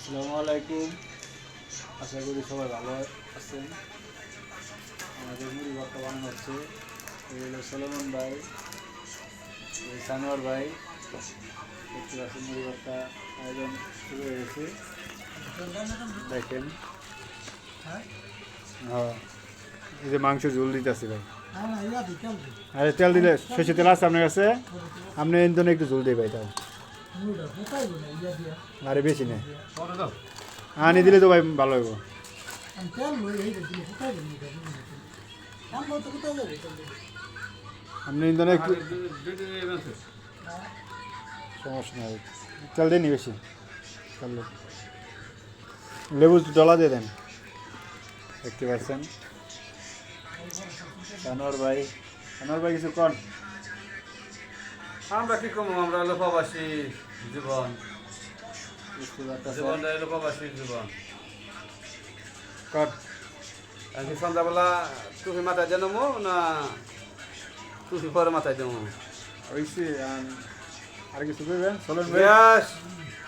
আসসালামু আলাইকুম। আশা করি সবাই ভালো আছেন। আমাদের মুড়ি ভর্তা বানানো হচ্ছে। এই হলো সলোমন ভাই, এই সানোয়ার ভাই। দেখতে পাচ্ছেন মুড়ি ভর্তা আয়োজন শুরু হয়ে গেছে। দেখেন, হ্যাঁ, এই যে মাংস ঝোল দিতেছে ভাই। আরে তেল দিলে সর্ষে তেল আছে আপনার কাছে? আপনি ইন্ধনে একটু ঝোল দিয়ে ভাই তাও। আরে বেশি নেই, আনি দিলে তো ভাই ভালো হইব। আপনি ইন্ধনে একটু সমস্যা নাই, তেল দেননি বেশি, লেবু ডলা দিয়ে দেন। দেখতে পাচ্ছেন সানোয়ার ভাই, সানোয়ার ভাই কিছু কন। আমরা কি করবো? আমরা হলো প্রবাসী জীবন, বুঝতে পারতেছেন জীবনটা হলো প্রবাসী জীবন। কন। আর কি সন্ধ্যাবেলা টুপি মাথায় দিয়ে নেবো না টুপি পরে মাথায় দেবো? ওইসি আর কিছু করবেন চলেন ভাই। ব্যাস,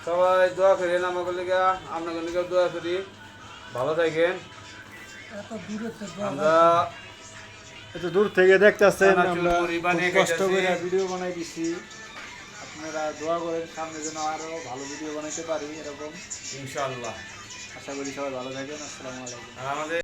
সবাই দোয়া করেন আমাকে লেগে, আপনাকে লেগে দোয়া করি, ভালো থাকেন। আমরা এত দূর থেকে দেখতেছেন, চানাচুর আমরা মুড়ি বানিয়ে খুব কষ্ট খাইতাছি। করে ভিডিও বানাই দিছি। আপনারা দোয়া করেন সামনে যেন আরো ভালো ভিডিও বানাইতে পারি এরকম। ইনশাআল্লাহ। আশা করি সবাই ভালো থাকেন। আসসালামু আলাইকুম। আর আমাদের